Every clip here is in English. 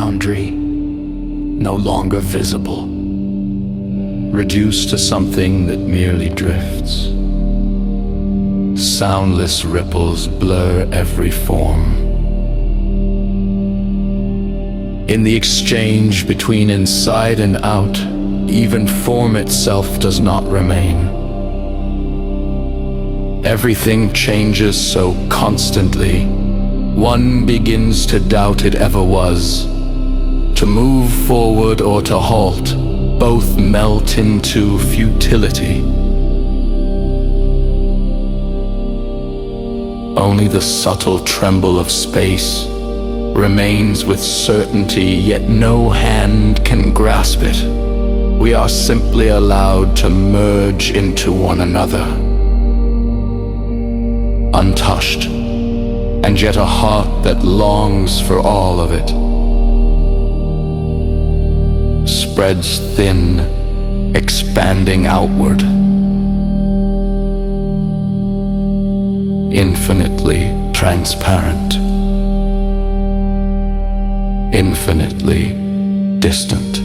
boundary, no longer visible, reduced to something that merely drifts. Soundless ripples blur every form. In the exchange between inside and out, even form itself does not remain. Everything changes so constantly, one begins to doubt it ever was. To move forward or to halt, both melt into futility. Only the subtle tremble of space remains with certainty, yet no hand can grasp it. We are simply allowed to merge into one another. Untouched, and yet a heart that longs for all of it. Spreads thin, expanding outward. Infinitely transparent. Infinitely distant.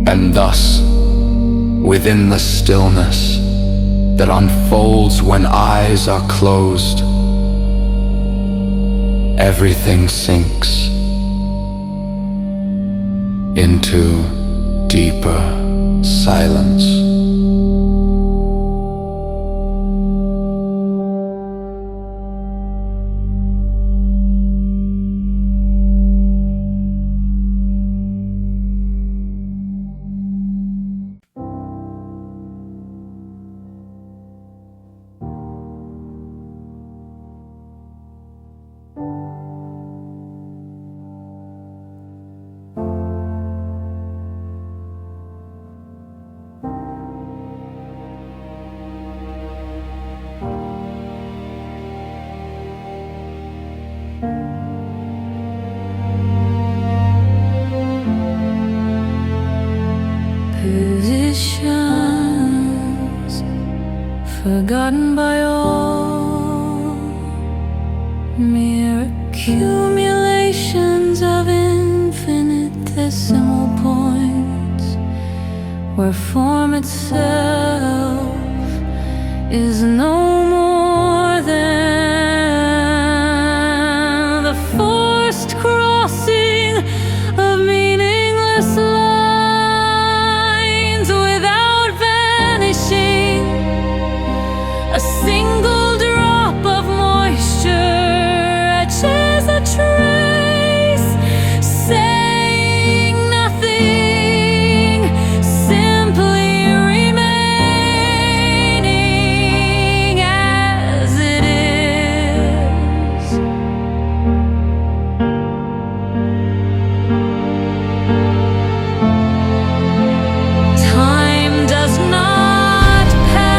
And thus, within the stillness that unfolds when eyes are closed, everything sinks into deeper silence. Positions forgotten by all, mere accumulations of infinitesimal points, where form itself is no more than the forced crossing of meaningless lines without vanishing. A single drop of moisture etches a trace, saying nothing, simply remaining as it is. Time does not pass.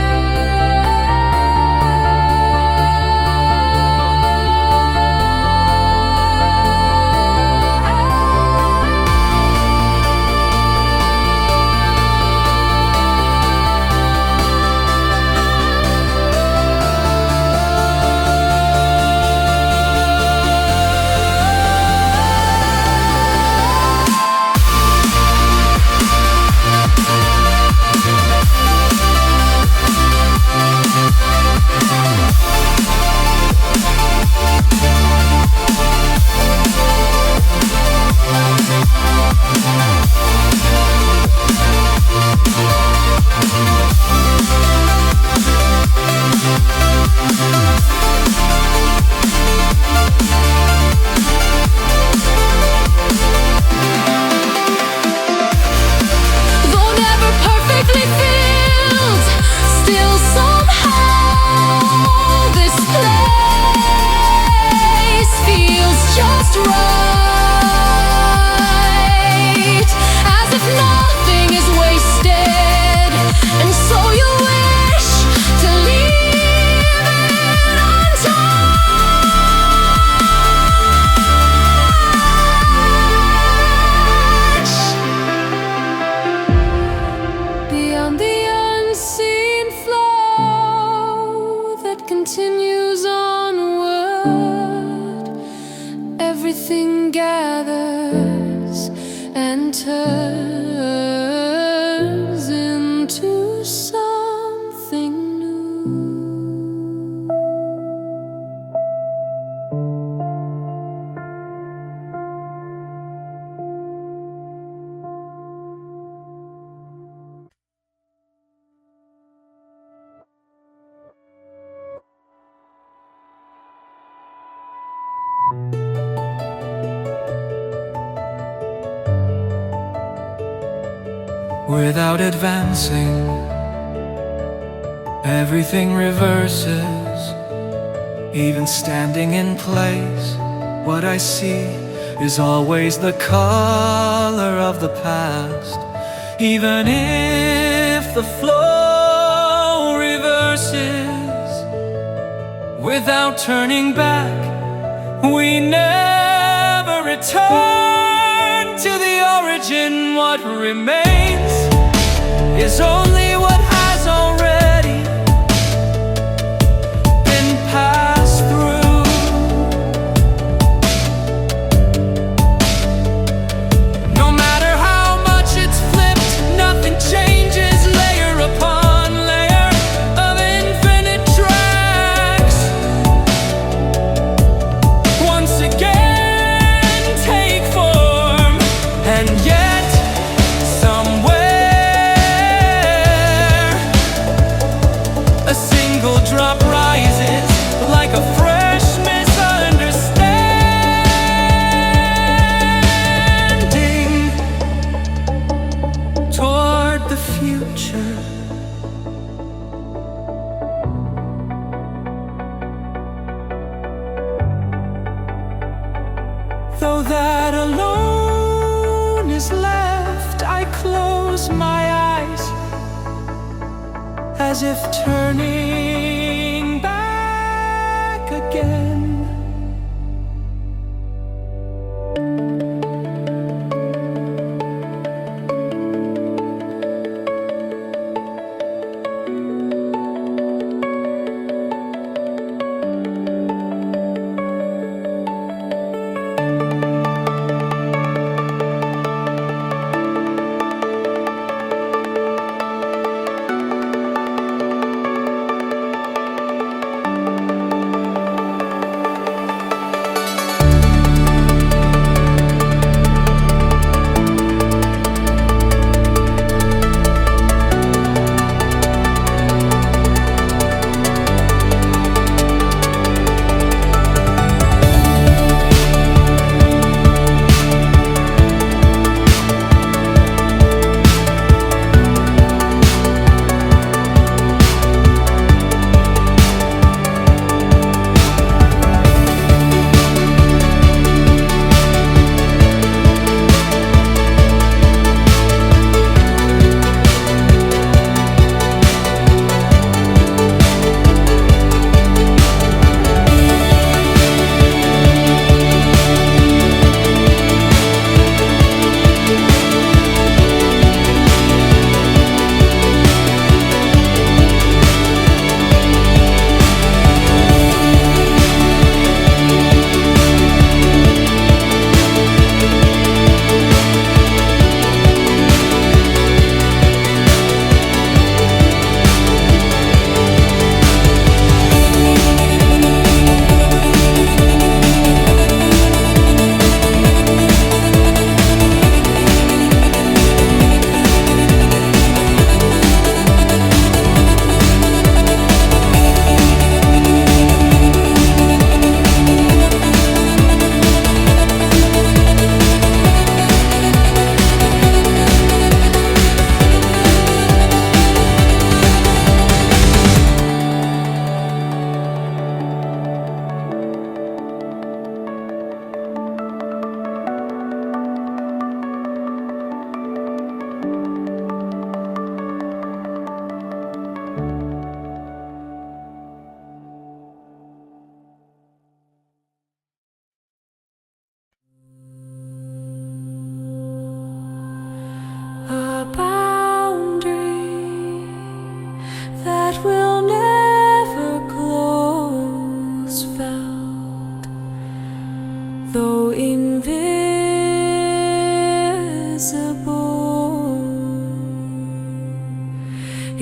you. into something new. Without advancing, everything reverses. Even standing in place, what I see is always the color of the past. Even if the flow reverses, without turning back, we never return to the origin. What remains is only what has already been passed through. No matter how much it's flipped, nothing changes. Layer upon layer of infinite tracks, once again take form, and yet a single drop rises like a fresh misunderstanding toward the future. Though that alone is left, I close my eyes as if turning back again.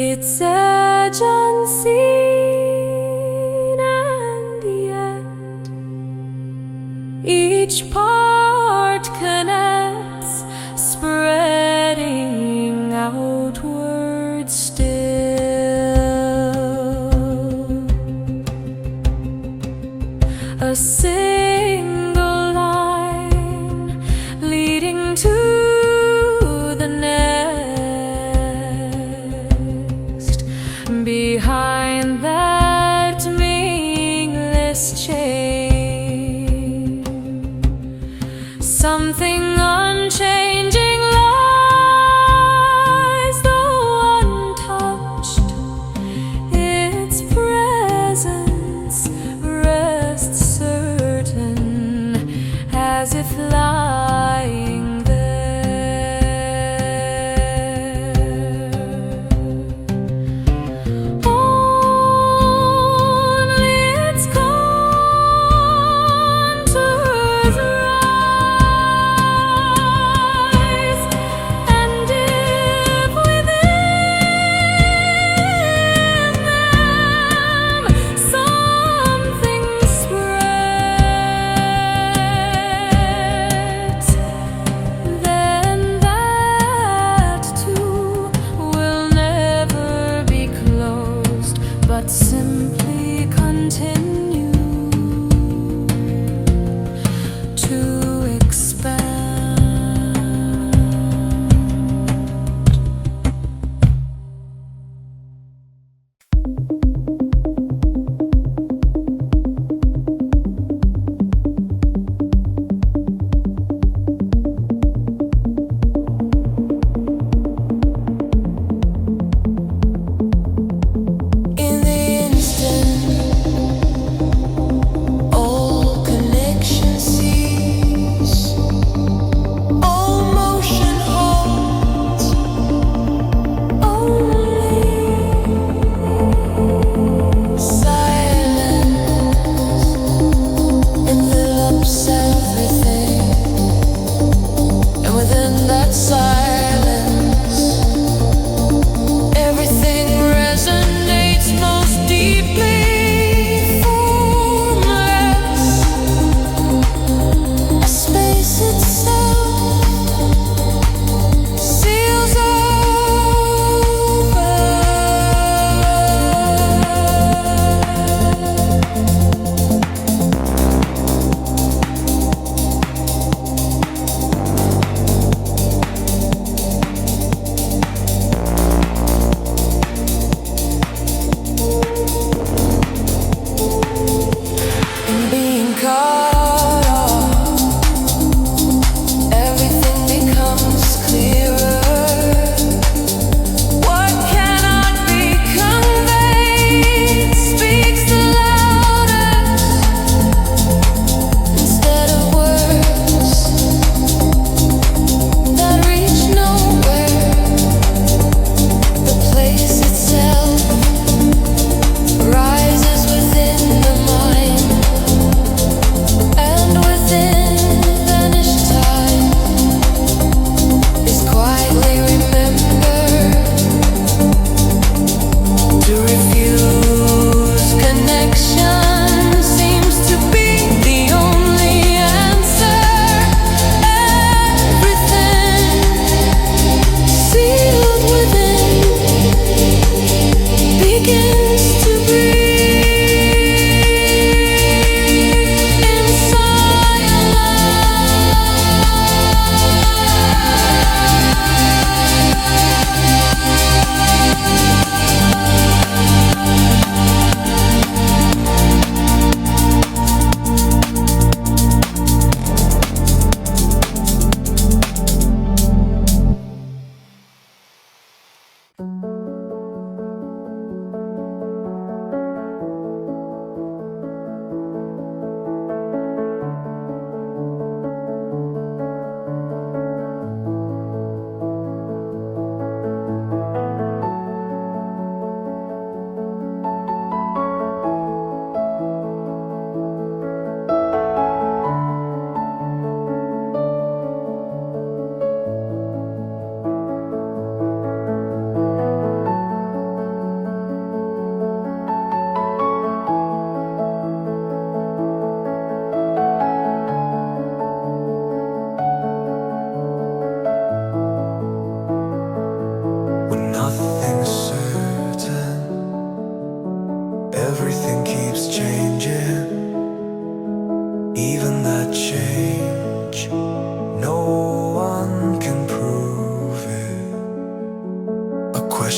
its edge unseen, and yet each part connects, spreading outward still. A single line leading to the next, behind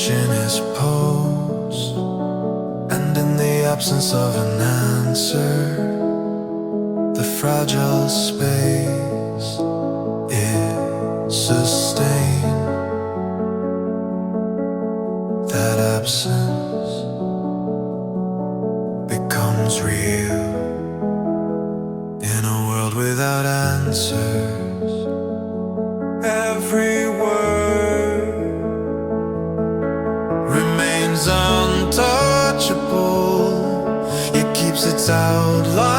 question is posed, and in the absence of an answer, the fragile space is sustained. That absence becomes real in a world without answers. Every word remains untouchable. It keeps its outline